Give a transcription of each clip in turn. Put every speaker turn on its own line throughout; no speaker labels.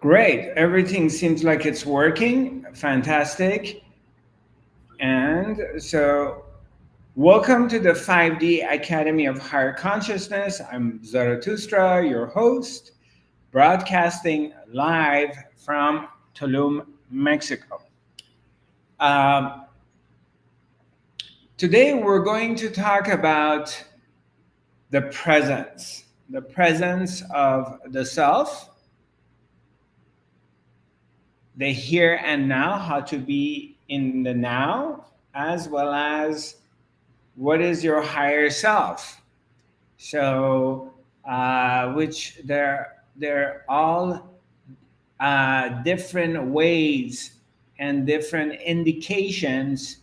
Great. Everything seems like it's working. Fantastic. And so, welcome to the 5D Academy of Higher Consciousness. I'm Zarathustra, your host, broadcasting live from Tulum, Mexico. Um, Today, we're going to talk about the presence of the self, the here and now, how to be in the now, as well as what is your higher self. So, which they're all different ways and different indications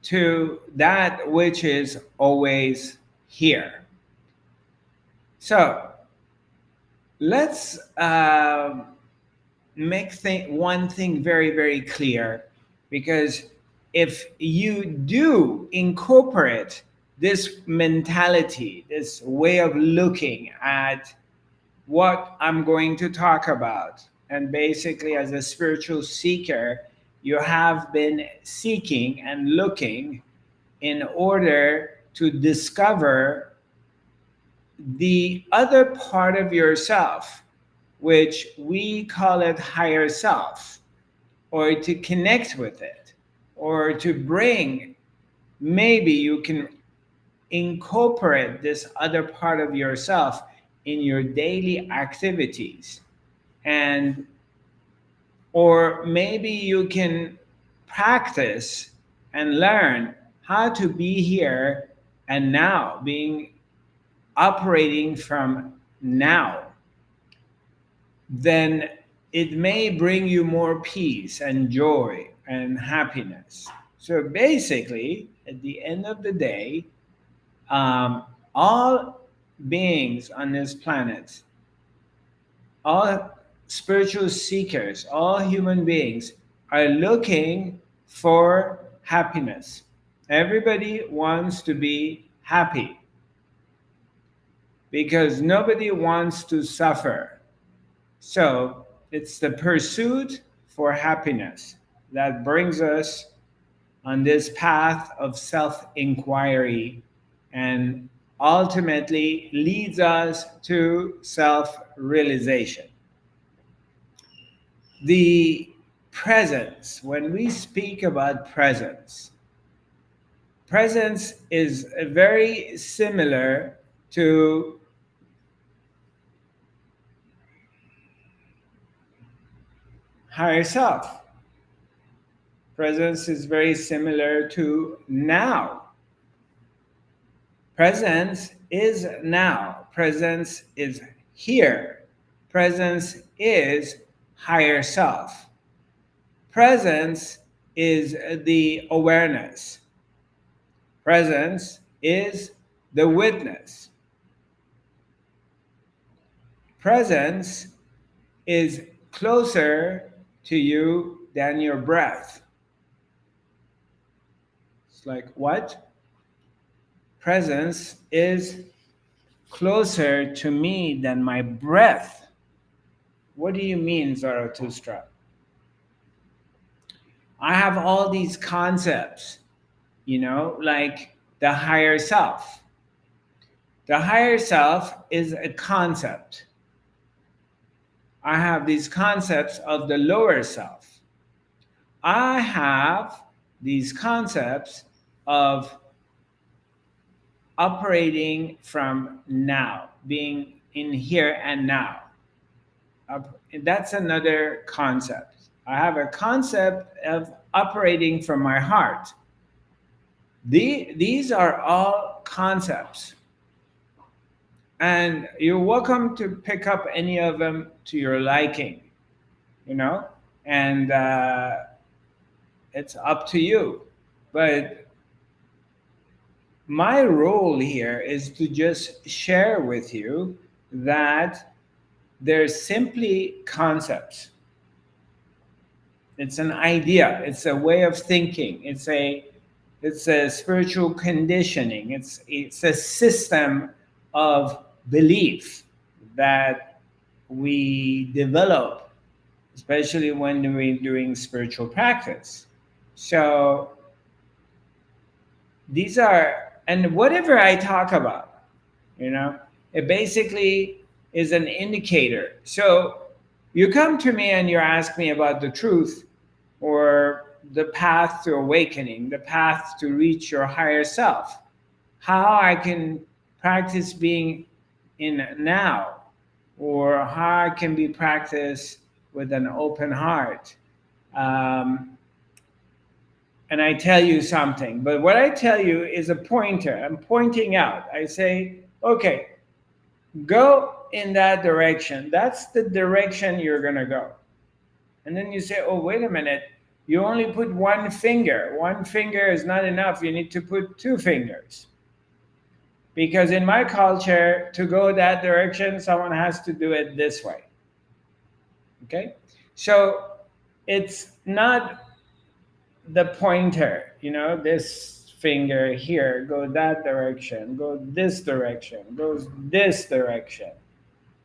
to that which is always here. So let's make one thing very, very clear, because if you do incorporate this mentality, this way of looking at what I'm going to talk about, and basically as a spiritual seeker, you have been seeking and looking in order to discover the other part of yourself, which we call it higher self, or to connect with it, or to bring, maybe you can incorporate this other part of yourself in your daily activities. And or maybe you can practice and learn how to be here and now, being operating from now. Then it may bring you more peace and joy and happiness. So basically, at the end of the day, all beings on this planet, all spiritual seekers, all human beings are looking for happiness. Everybody wants to be happy because nobody wants to suffer. So it's the pursuit for happiness that brings us on this path of self inquiry and ultimately leads us to self realization. The presence, when we speak about presence, presence is very similar to higher self. Presence is very similar to now. Presence is now. Presence is here. Presence is higher self. Presence is the awareness. Presence is the witness. Presence is closer to you than your breath. It's like, what? Presence is closer to me than my breath. What do you mean, Zarathustra? I have all these concepts, like the higher self. The higher self is a concept. I have these concepts of the lower self. I have these concepts of operating from now, being in here and now. That's another concept. I have a concept of operating from my heart. These are all concepts. And you're welcome to pick up any of them to your liking, and it's up to you. But my role here is to just share with you that they're simply concepts. It's an idea. It's a way of thinking. It's a spiritual conditioning. It's a system of belief that we develop especially when we're doing spiritual practice. So these are, and whatever I talk about, you know, it basically is an indicator. So you come to me and you ask me about the truth, or the path to awakening, the path to reach your higher self, how I can practice being in now, or how I can be practiced with an open heart. Um, and I tell you something, but what I tell you is a pointer. I'm pointing out. I say, okay, go in that direction. That's the direction you're going to go. And then you say, oh, wait a minute. You only put one finger. One finger is not enough. You need to put two fingers. Because in my culture, to go that direction, someone has to do it this way. Okay? So it's not the pointer, this finger here, go that direction, go this direction, goes this direction,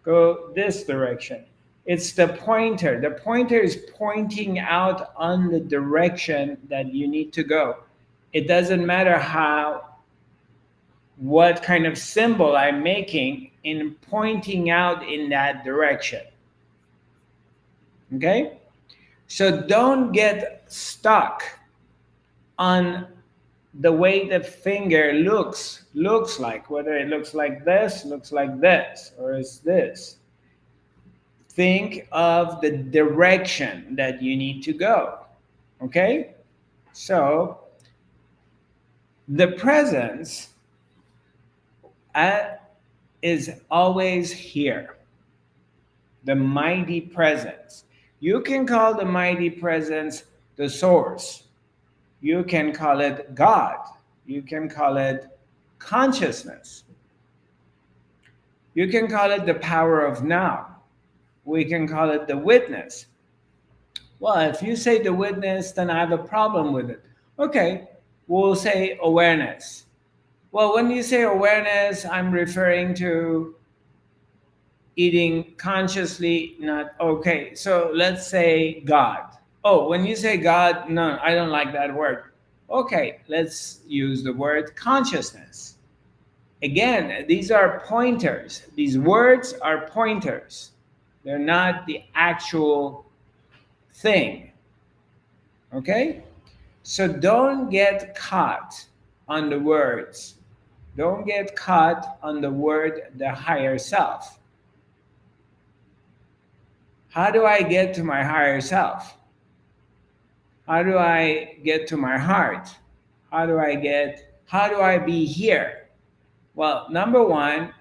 go this direction. It's the pointer. The pointer is pointing out on the direction that you need to go. It doesn't matter what kind of symbol I'm making in pointing out in that direction. Okay? So don't get stuck on the way the finger looks like, whether it looks like this, or is this. Think of the direction that you need to go. Okay? So the presence is always here. The mighty presence. You can call the mighty presence the source. You can call it God. You can call it consciousness. You can call it the power of now. We can call it the witness. Well, if you say the witness, then I have a problem with it. Okay, we'll say awareness. Well, when you say awareness, I'm referring to eating consciously, not okay. So let's say God. Oh, when you say God, no, I don't like that word. Okay, let's use the word consciousness. Again, these are pointers. These words are pointers. They're not the actual thing. Okay? So don't get caught on the words. Don't get caught on the word, the higher self. How do I get to my higher self? How do I get to my heart? How do I be here? Well, number one,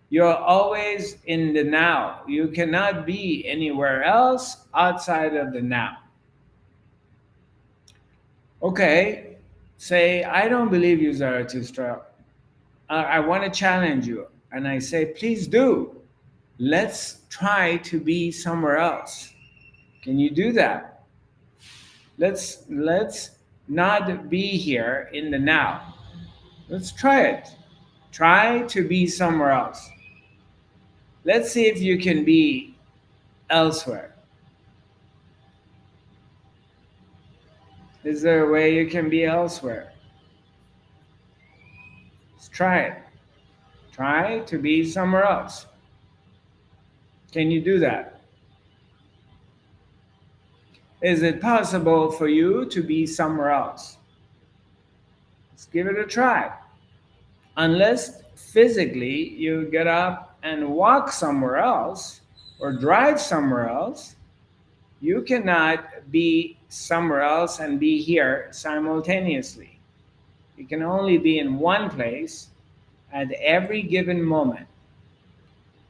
you're always in the now. You cannot be anywhere else outside of the now. Okay, say, I don't believe you, Zarathustra. I want to challenge you. And I say, please do. Let's try to be somewhere else. Can you do that? Let's not be here in the now. Let's try it. Try to be somewhere else. Let's see if you can be elsewhere. Is there a way you can be elsewhere? Let's try it. Try to be somewhere else. Can you do that? Is it possible for you to be somewhere else? Let's give it a try. Unless physically you get up and walk somewhere else or drive somewhere else, you cannot be somewhere else and be here simultaneously. You can only be in one place at every given moment.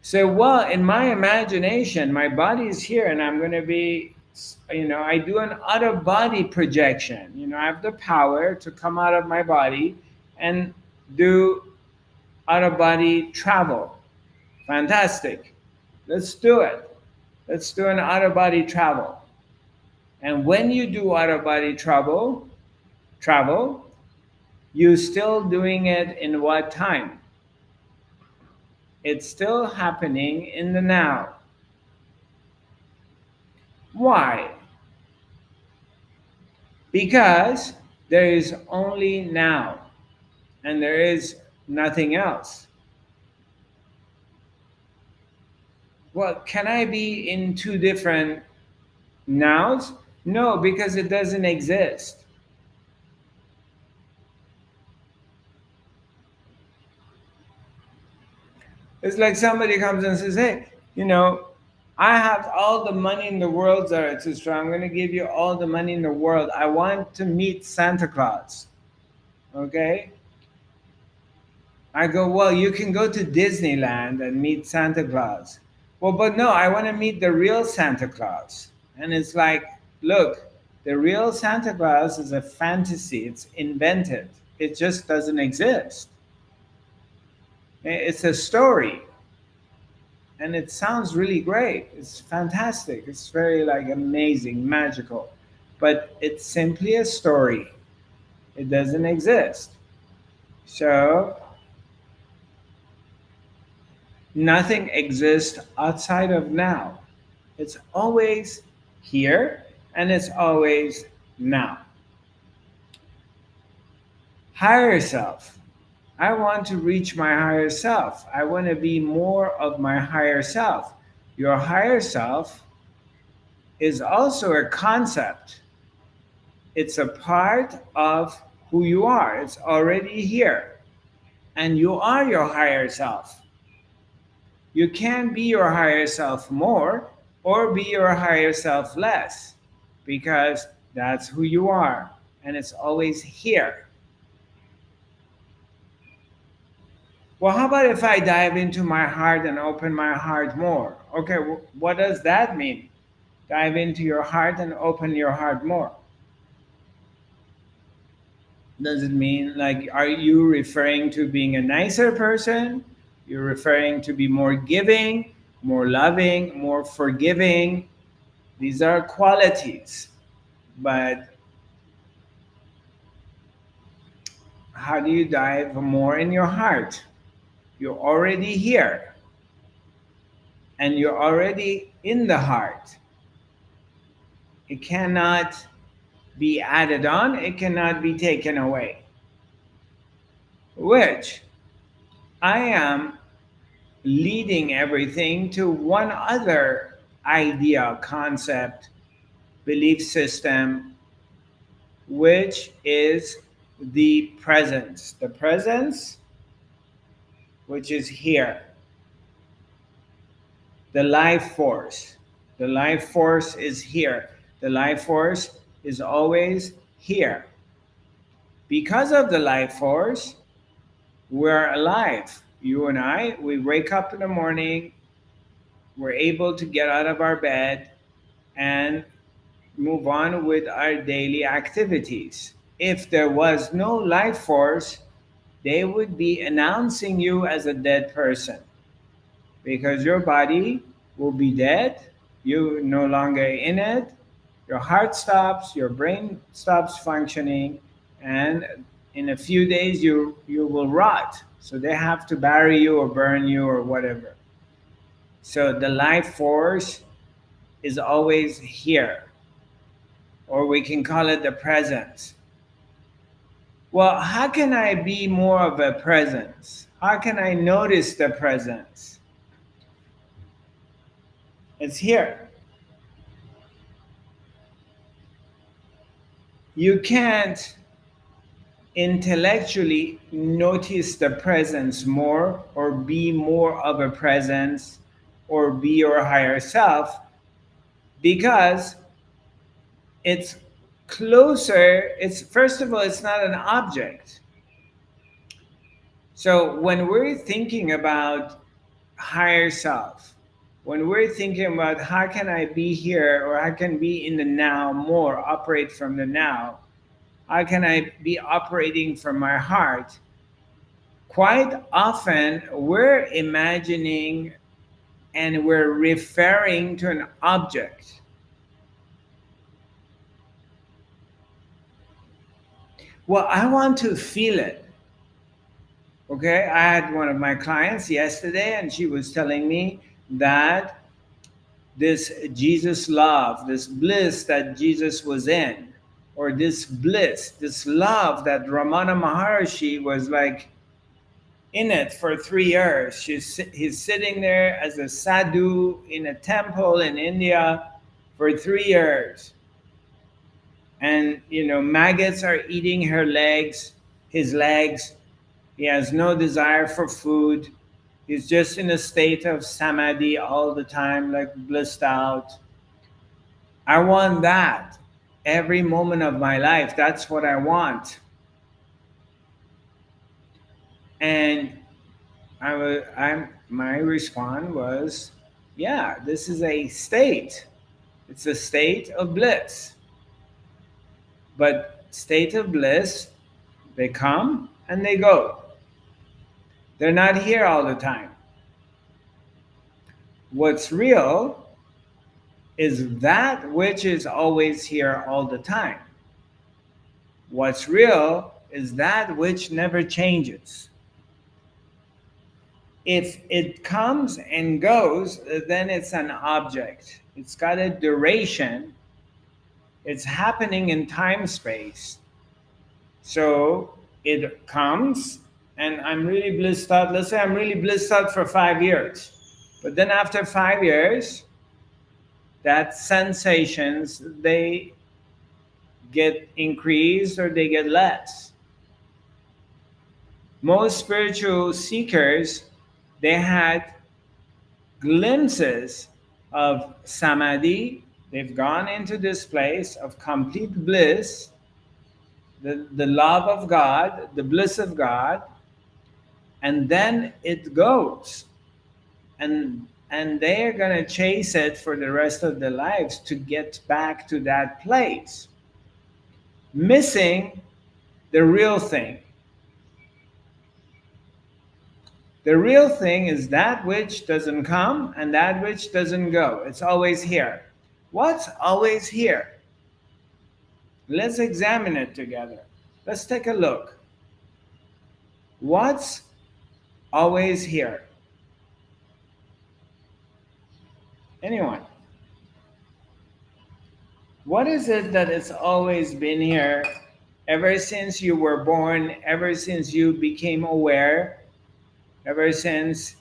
So, well, in my imagination, my body is here and I'm going to be, I do an out of body projection. I have the power to come out of my body and do out of body travel. Fantastic. Let's do it. Let's do an out of body travel. And when you do out of body travel, you still doing it in what time? It's still happening in the now. Why? Because there is only now and there is nothing else. Well, can I be in two different nows? No, because it doesn't exist. It's like somebody comes and says, hey, you know, I have all the money in the world, Zarathustra. I'm going to give you all the money in the world. I want to meet Santa Claus. Okay? I go, well, you can go to Disneyland and meet Santa Claus. Well, but no, I want to meet the real Santa Claus. And it's like, look, the real Santa Claus is a fantasy, it's invented, it just doesn't exist. It's a story. And it sounds really great. It's fantastic. It's very like amazing, magical. But it's simply a story. It doesn't exist. So nothing exists outside of now. It's always here and it's always now. Higher self. I want to reach my higher self. I want to be more of my higher self. Your higher self is also a concept, it's a part of who you are, it's already here. And you are your higher self. You can't be your higher self more or be your higher self less because that's who you are and it's always here. Well, how about if I dive into my heart and open my heart more? Okay, what does that mean? Dive into your heart and open your heart more. Does it mean like, are you referring to being a nicer person? You're referring to be more giving, more loving, more forgiving. These are qualities. But how do you dive more in your heart? You're already here and you're already in the heart. It cannot be added on, it cannot be taken away. Which I am leading everything to one other idea, concept, belief system, which is the presence. The presence, which is here. The life force. The life force is here. The life force is always here. Because of the life force, we're alive. You and I, we wake up in the morning, we're able to get out of our bed and move on with our daily activities. If there was no life force, they would be announcing you as a dead person because your body will be dead, you no longer in it, your heart stops, your brain stops functioning, and in a few days you will rot. So they have to bury you or burn you or whatever. So the life force is always here, or we can call it the presence. Well, how can I be more of a presence? How can I notice the presence? It's here. You can't intellectually notice the presence more or be more of a presence or be your higher self because it's closer. It's first of all, it's not an object. So when we're thinking about higher self, when we're thinking about how can I be here or how can be in the now more, operate from the now, how can I be operating from my heart, quite often we're imagining and we're referring to an object. Well, I want to feel it. Okay, I had one of my clients yesterday and she was telling me that this Jesus love, this bliss that Jesus was in, or this bliss, this love that Ramana Maharshi was like in it for 3 years. He's sitting there as a sadhu in a temple in India for 3 years. And, maggots are eating his legs. He has no desire for food. He's just in a state of samadhi all the time, like blissed out. I want that every moment of my life. That's what I want. And my response was, yeah, this is a state. It's a state of bliss. But state of bliss, they come and they go. They're not here all the time. What's real is that which is always here all the time. What's real is that which never changes. If it comes and goes, then it's an object. It's got a duration. It's happening in time space. So it comes and I'm really blissed out. Let's say I'm really blissed out for 5 years. But then after 5 years, that sensations, they get increased or they get less. Most spiritual seekers, they had glimpses of samadhi. They've gone into this place of complete bliss, the love of God, the bliss of God, and then it goes. And they're going to chase it for the rest of their lives to get back to that place, missing the real thing. The real thing is that which doesn't come and that which doesn't go. It's always here. What's always here? Let's examine it together. Let's take a look. What's always here? Anyone? What is it that has always been here ever since you were born, ever since you became aware, ever since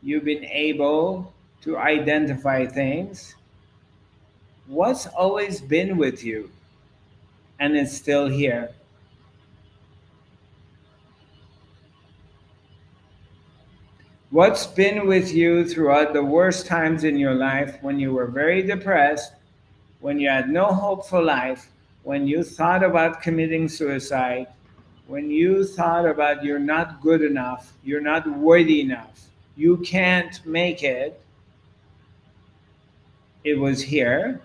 you've been able to identify things? What's always been with you and it's still here? What's been with you throughout the worst times in your life, when you were very depressed, when you had no hope for life, when you thought about committing suicide, when you thought about you're not good enough, you're not worthy enough, you can't make it? It was here.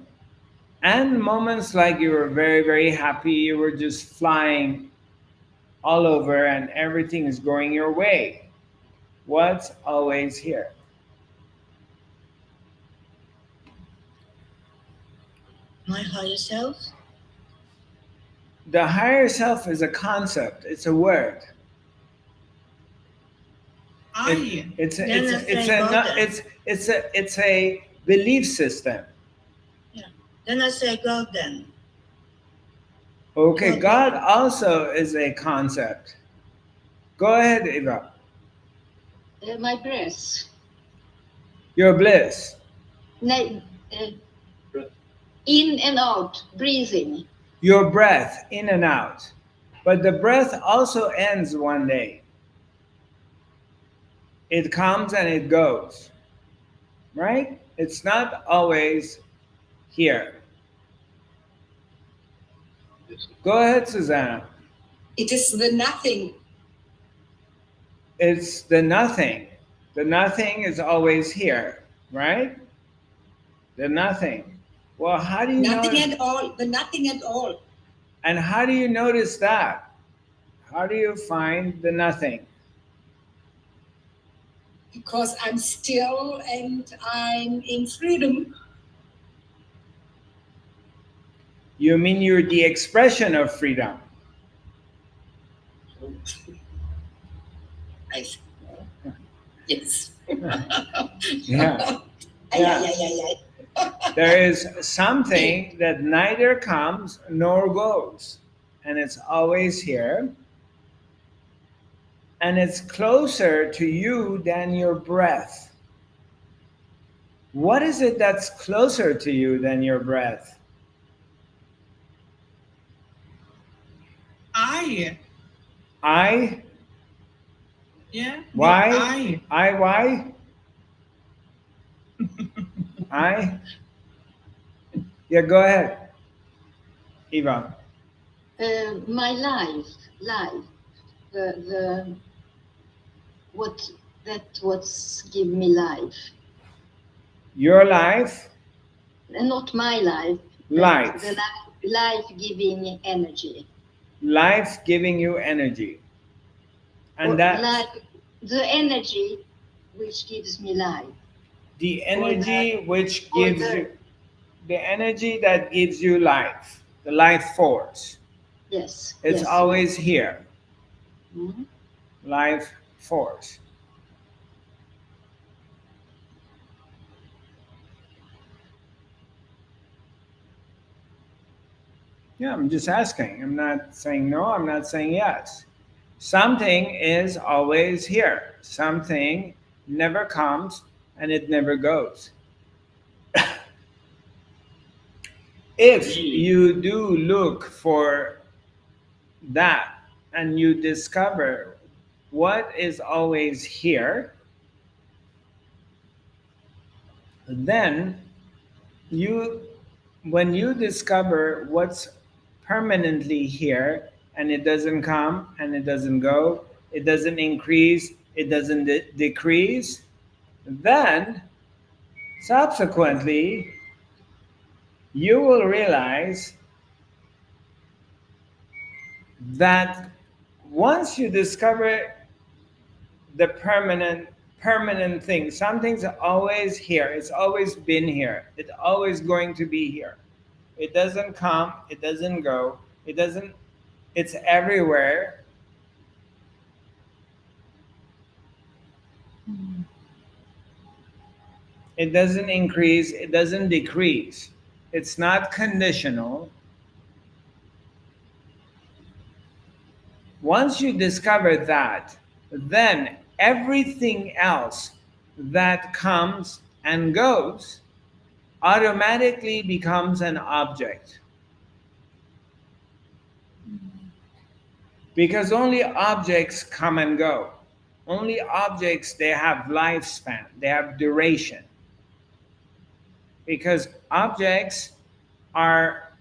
And moments like you were very, very happy, you were just flying all over and everything is going your way. What's always here?
My higher self?
The higher self is a concept, it's a word. It's a belief system.
Yeah. Then I say God then.
Okay, God also is a concept. Go ahead, Eva.
My breath.
Your bliss.
In and out, breathing.
Your breath, in and out. But the breath also ends one day. It comes and it goes. Right? It's not always here. Go ahead, Susanna.
It is the nothing.
It's the nothing. The nothing is always here, right? The nothing. Well, how do you know?
Nothing at all. The nothing at all.
And how do you notice that? How do you find the nothing?
Because I'm still and I'm in freedom.
You mean you're the expression of freedom?
Yes.
Yeah.
Yeah.
There is something that neither comes nor goes, and it's always here, and it's closer to you than your breath. What is it that's closer to you than your breath?
I.
I?
Yeah.
Why? Why? I? Yeah, go ahead, Eva.
My life, the what what's give me life.
Your life?
Not my life, but
Life.
the life giving energy.
Life giving you energy.
Or
And that
life, the energy which gives me life.
the
Or
energy which
or
gives you the energy that gives you life, the life force.
yes,
It's
yes,
always here.
Mm-hmm.
Life force. Yeah, I'm just asking. I'm not saying no, I'm not saying yes. Something is always here. Something never comes and it never goes. If you do look for that and you discover what is always here, then you when you discover what's permanently here and it doesn't come and it doesn't go, it doesn't increase, it doesn't decrease, then subsequently you will realize that once you discover the permanent thing, something's always here, it's always been here, it's always going to be here, it doesn't come, it doesn't go, it doesn't, it's everywhere. It doesn't increase, it doesn't decrease, it's not conditional. Once you discover that, then everything else that comes and goes automatically becomes an object. Because only objects come and go. Only objects, they have lifespan, they have duration. Because objects are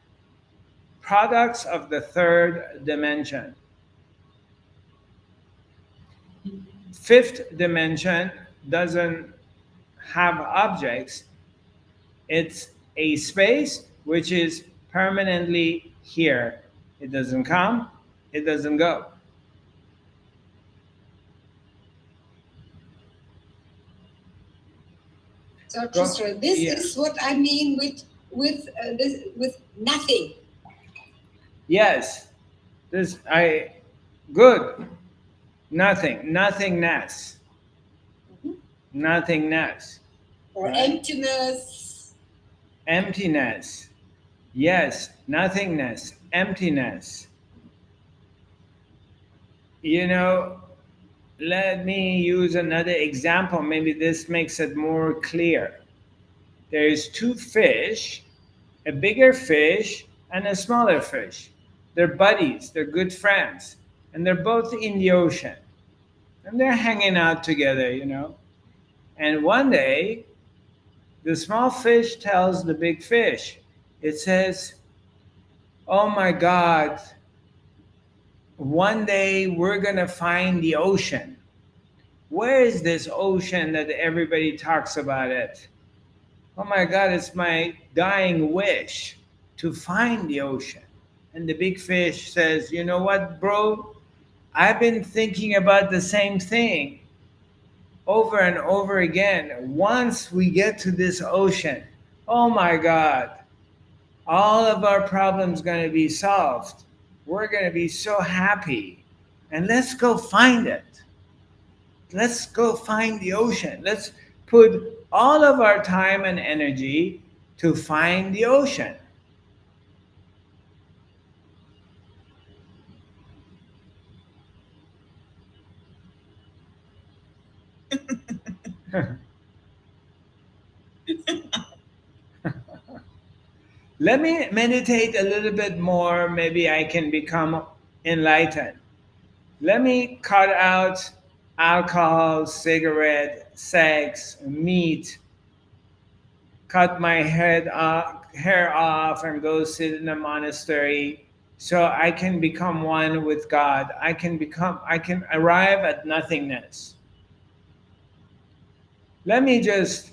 products of the third dimension. Fifth dimension doesn't have objects, it's a space which is permanently here. It doesn't come, it doesn't go.
Zarathustra, this
Yeah.
is what I mean with nothing.
Yes, this I good. Nothing, nothingness, nothingness,
Or
right?
emptiness.
Emptiness. Yes, nothingness, emptiness. You know, let me use another example. Maybe this makes it more clear. There's two fish, a bigger fish and a smaller fish. They're buddies, they're good friends, and they're both in the ocean. And they're hanging out together. And one day, the small fish tells the big fish, it says, "Oh my God, one day we're going to find the ocean. Where is this ocean that everybody talks about it? Oh my God, it's my dying wish to find the ocean." And the big fish says, "You know what, bro? I've been thinking about the same thing over and over again. Once we get to this ocean, oh my God, all of our problems going to be solved. We're going to be so happy. And let's go find it. Let's go find the ocean. Let's put all of our time and energy to find the ocean. Let me meditate a little bit more. Maybe I can become enlightened. Let me cut out alcohol, cigarette, sex, meat, cut my hair off and go sit in a monastery so I can become one with God. I can arrive at nothingness. Let me just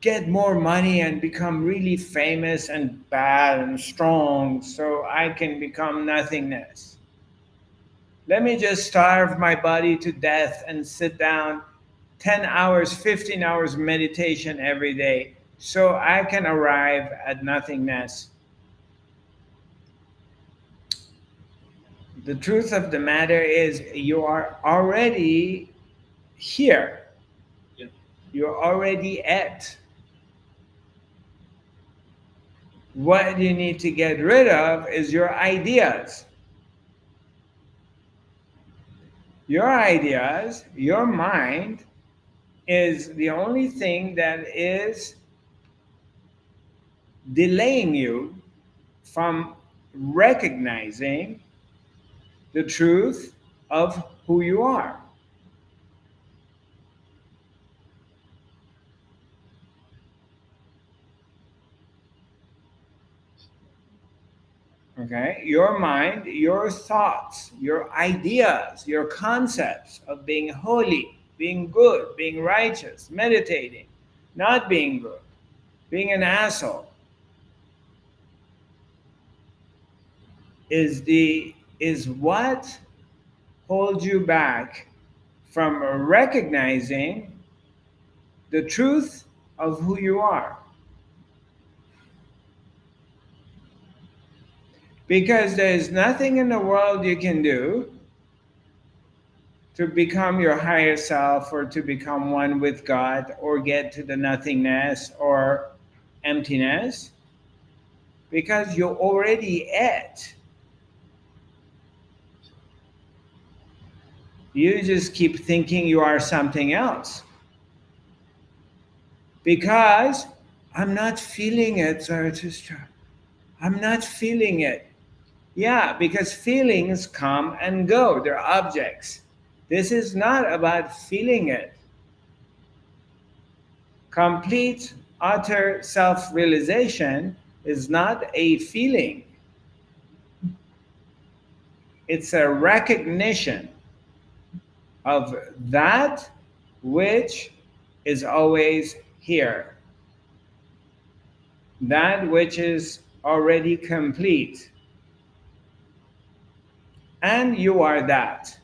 get more money and become really famous and bad and strong so I can become nothingness. Let me just starve my body to death and sit down 10 hours, 15 hours meditation every day so I can arrive at nothingness. The truth of the matter is you are already here.
Yeah.
You're already at. What you need to get rid of is your ideas. Your ideas, your mind, is the only thing that is delaying you from recognizing the truth of who you are. Okay? Your mind, your thoughts, your ideas, your concepts of being holy, being good, being righteous, meditating, not being good, being an asshole, is what holds you back from recognizing the truth of who you are. Because there is nothing in the world you can do to become your higher self or to become one with God or get to the nothingness or emptiness, because you're already at. You just keep thinking you are something else. Because I'm not feeling it, Zarathustra. I'm not feeling it. Yeah, because feelings come and go, they're objects. This is not about feeling it. Complete, utter self realization is not a feeling, it's a recognition of that which is always here, that which is already complete. And you are that.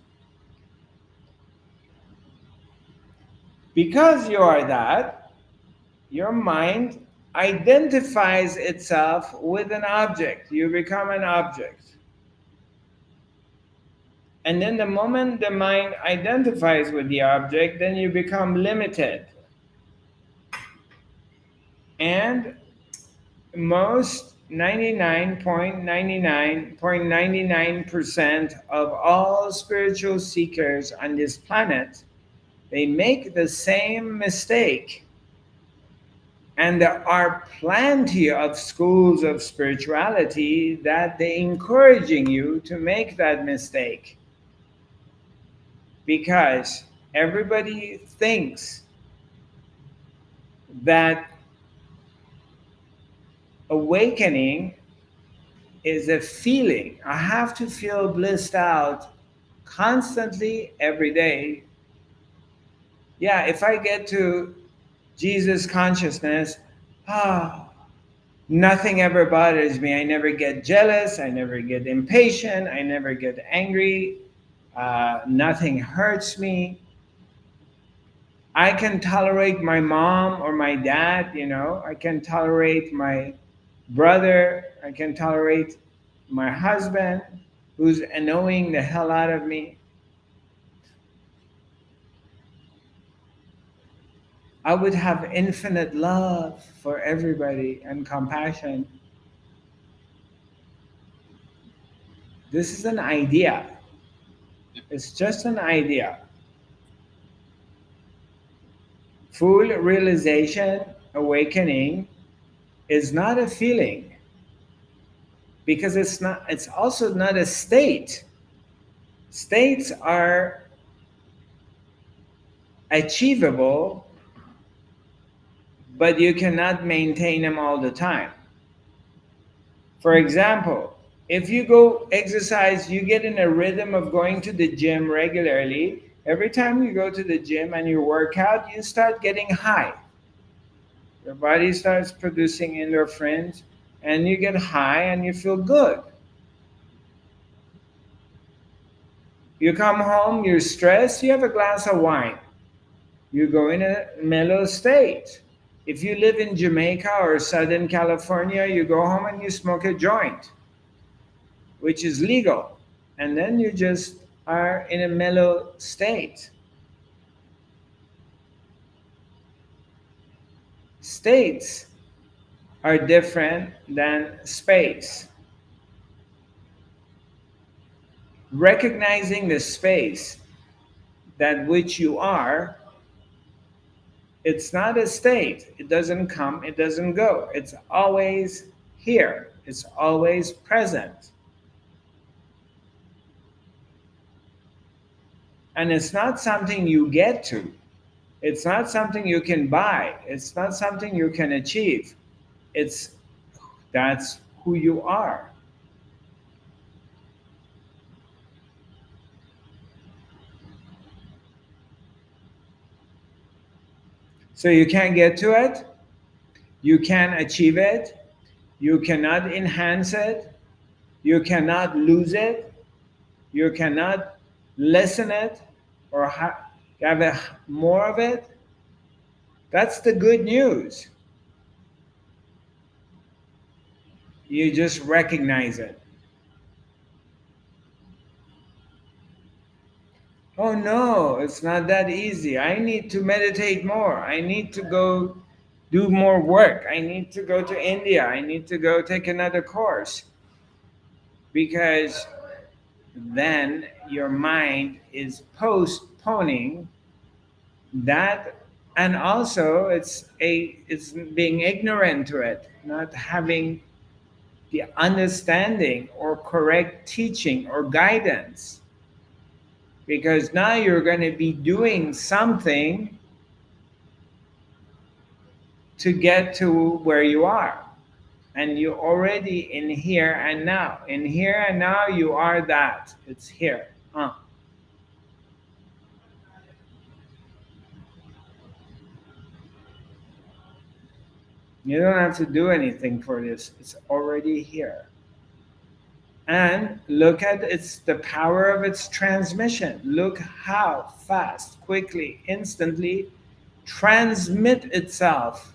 Because you are that, your mind identifies itself with an object. You become an object. And then the moment the mind identifies with the object, then you become limited. And most 99.99.99% of all spiritual seekers on this planet, they make the same mistake. And there are plenty of schools of spirituality that they're encouraging you to make that mistake. Because everybody thinks that awakening is a feeling. I have to feel blissed out constantly every day. Yeah, if I get to Jesus consciousness, nothing ever bothers me. I never get jealous. I never get impatient. I never get angry. Nothing hurts me. I can tolerate my mom or my dad, I can tolerate my brother. I can tolerate my husband who's annoying the hell out of me. I would have infinite love for everybody and compassion. This is an idea. It's just an idea. Full realization, awakening, is not a feeling, because it's also not a state. States are achievable, but you cannot maintain them all the time. For example, if you go exercise, you get in a rhythm of going to the gym regularly. Every time you go to the gym and you work out, you start getting high. Your body starts producing endorphins, and you get high and you feel good. You come home, you're stressed, you have a glass of wine. You go in a mellow state. If you live in Jamaica or Southern California, you go home and you smoke a joint, which is legal. And then you just are in a mellow state. States are different than space. Recognizing the space that which you are, it's not a state. It doesn't come, it doesn't go. It's always here, it's always present. And it's not something you get to, it's not something you can buy, it's not something you can achieve. It's that's who you are. So you can't get to it, you can't achieve it, you cannot enhance it, you cannot lose it, you cannot lessen it or have more of it. That's the good news. You just recognize it. Oh no, it's not that easy. I need to meditate more. I need to go do more work. I need to go to India. I need to go take another course. Because then your mind is postponing that, and also it's being ignorant to it, not having the understanding or correct teaching or guidance, because now you're going to be doing something to get to where you are, and you're already in here and now. In here and now you are that. It's here. You don't have to do anything for this. It's already here. And look at the power of its transmission. Look how fast, quickly, instantly transmit itself.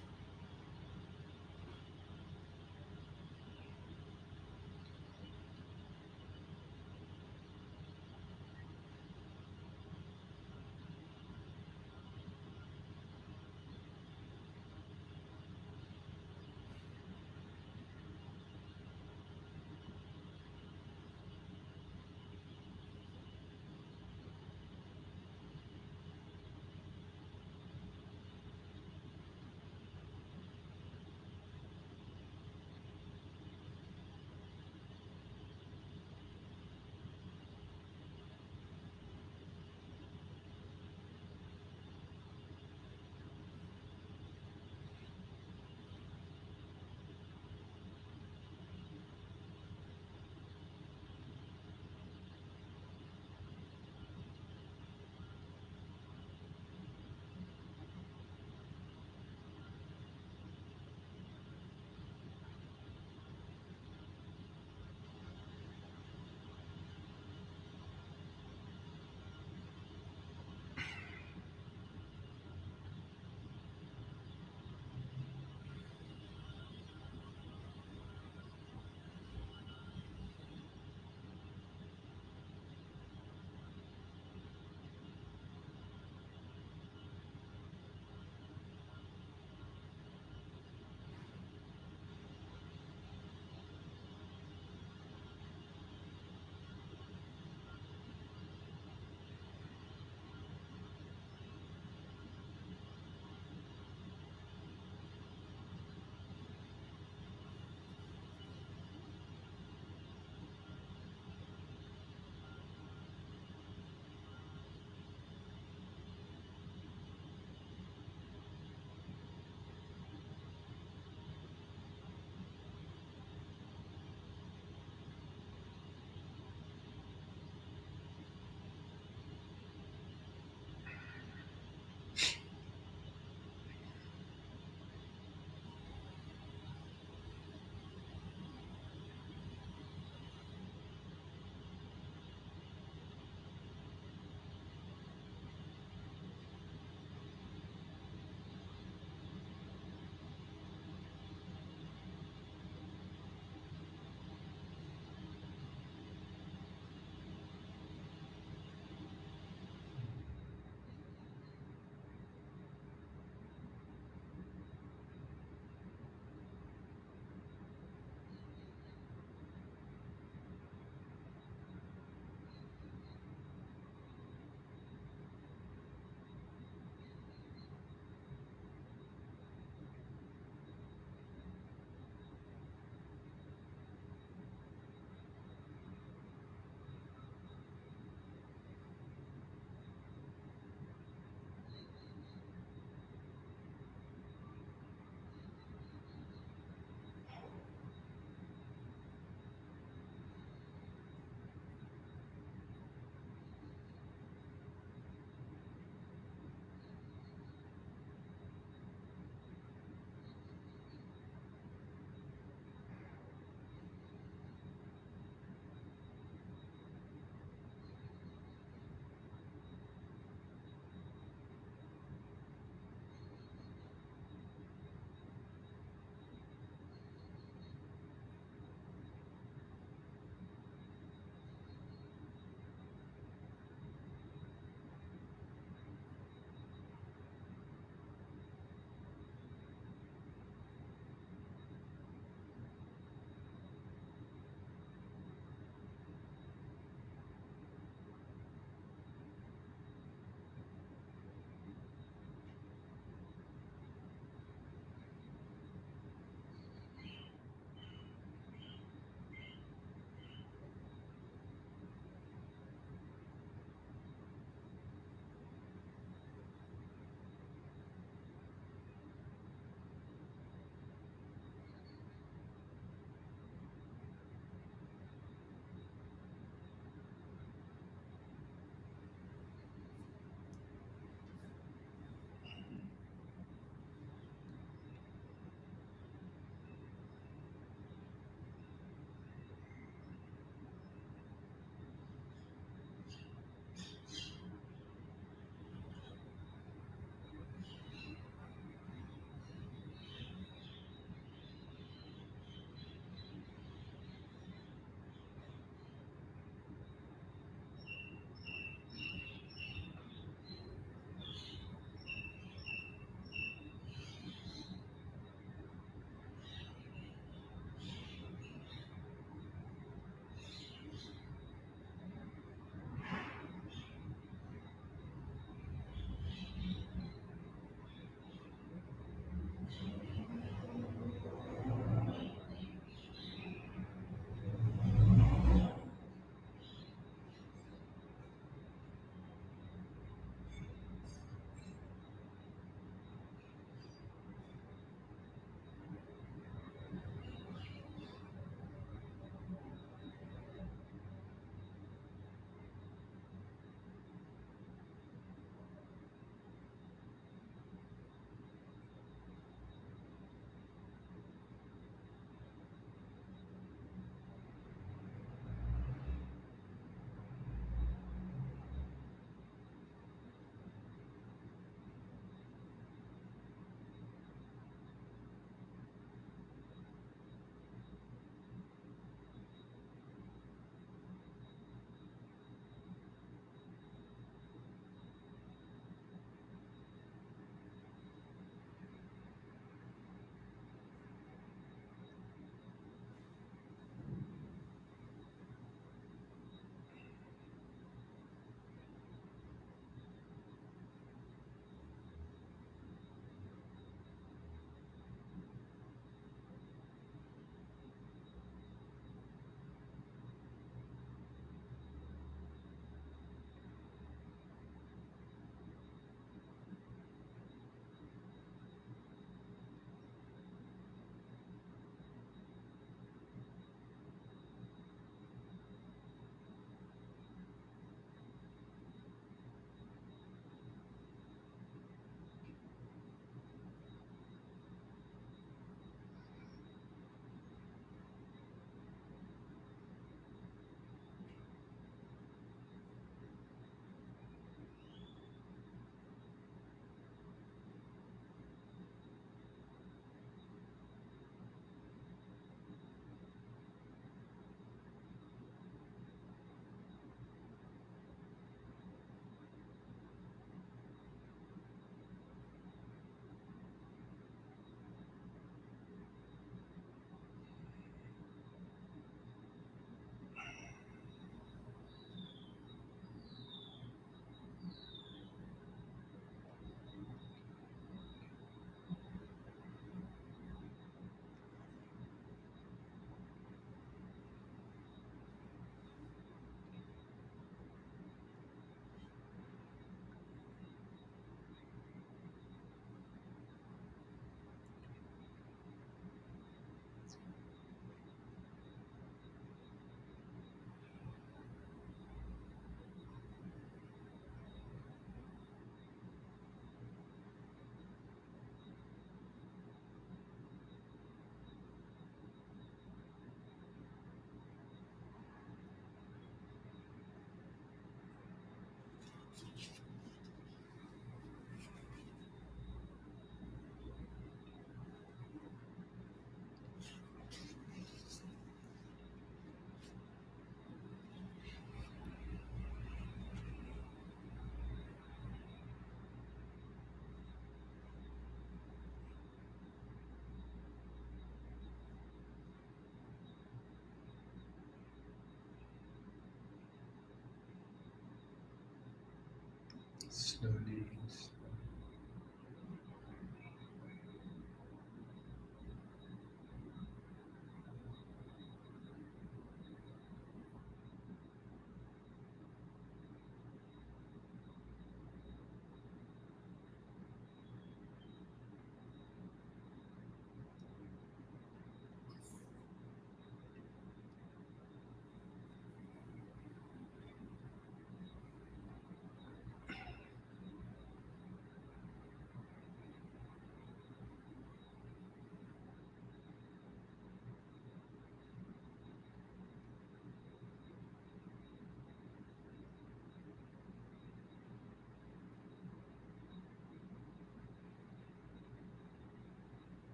slowly.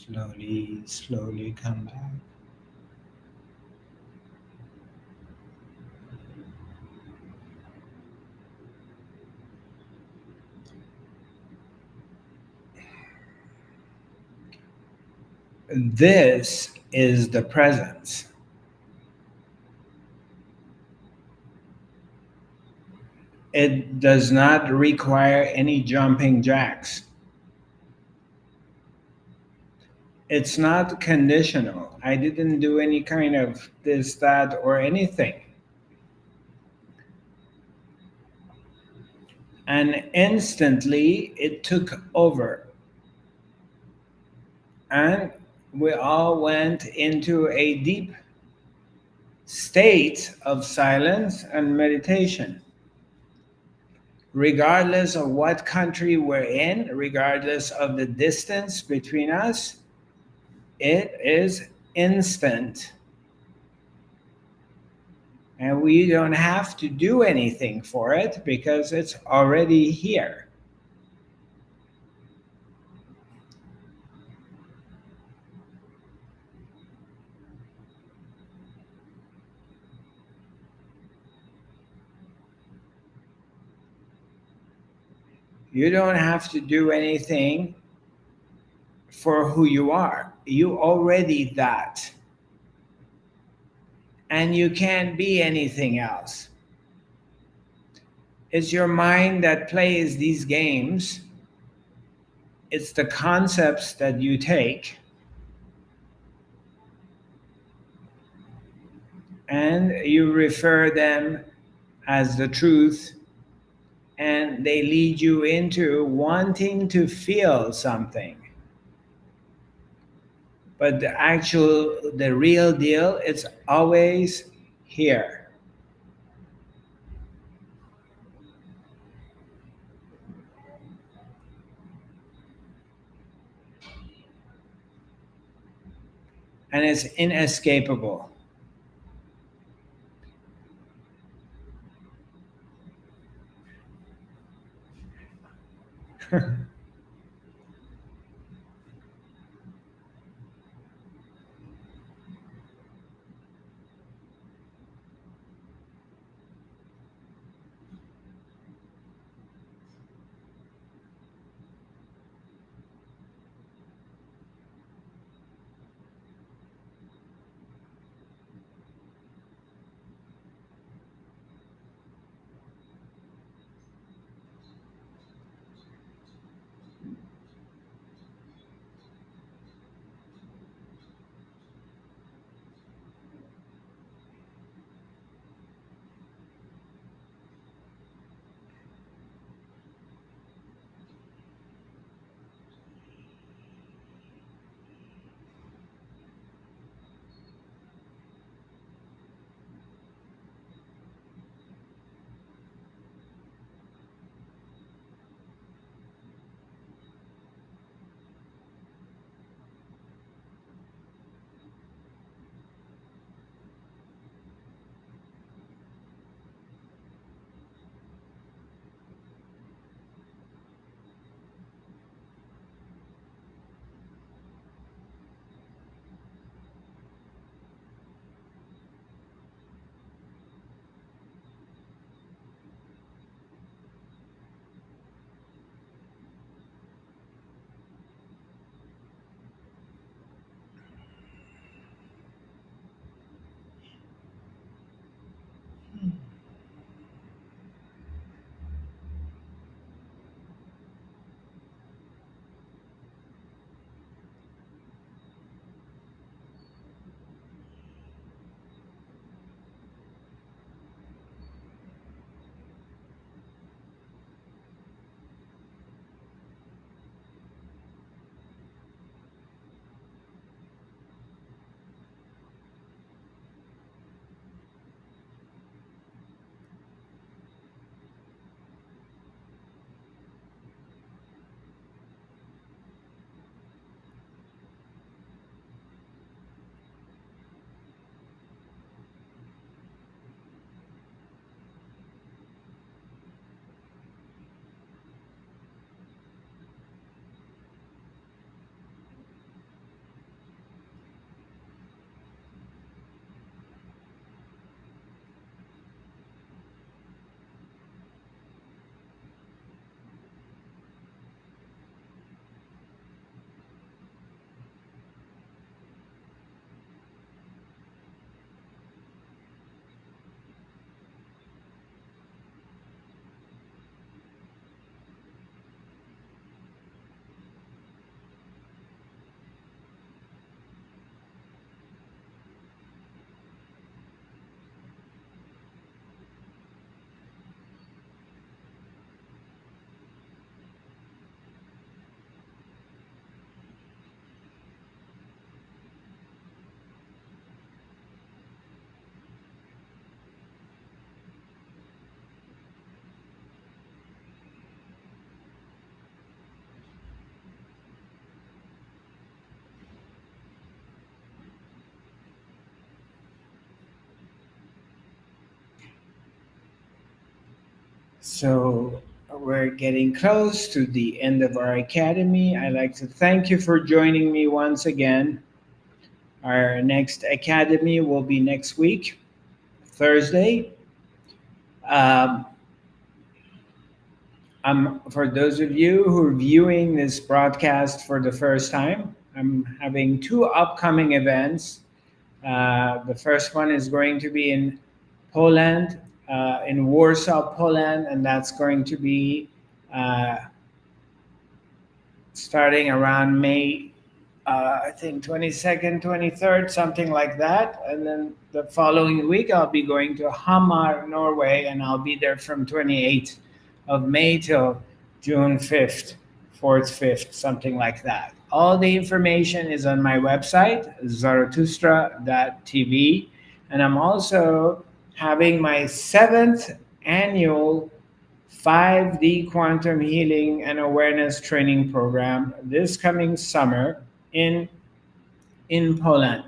Slowly, slowly come back. This is the presence. It does not require any jumping jacks. It's not conditional. I didn't do any kind of this, that, or anything. And instantly it took over. And we all went into a deep state of silence and meditation. Regardless of what country we're in, regardless of the distance between us, it is instant. And we don't have to do anything for it because it's already here. You don't have to do anything for who you are. You already that. And you can't be anything else. It's your mind that plays these games. It's the concepts that you take and you refer them as the truth, and they lead you into wanting to feel something. But the real deal, it's always here. And it's inescapable. So we're getting close to the end of our academy. I'd like to thank you for joining me once again. Our next academy will be next week, Thursday. Um, for those of you who are viewing this broadcast for the first time, I'm having two upcoming events. The first one is going to be in Poland, in Warsaw, Poland, and that's going to be uh, starting around May, I think 22nd, 23rd, something like that. And then the following week, I'll be going to Hamar, Norway, and I'll be there from 28th of May till June 5th, 4th, 5th, something like that. All the information is on my website, zarathustra.tv. And I'm also having my seventh annual 5D Quantum Healing and Awareness Training Program this coming summer in, in Poland.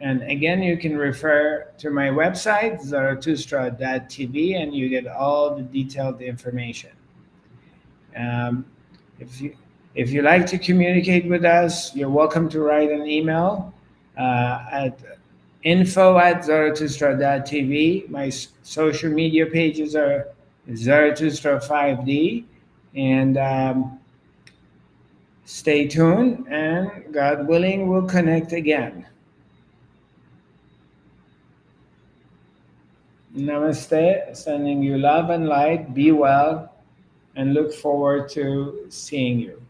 And again, you can refer to my website, zarathustra.tv, and you get all the detailed information. Um, if you if you like to communicate with us, you're welcome to write an email at info@zarathustra.tv. My social media pages are Zarathustra 5D, and stay tuned. And God willing, we'll connect again. Namaste. Sending you love and light. Be well, and look forward to seeing you.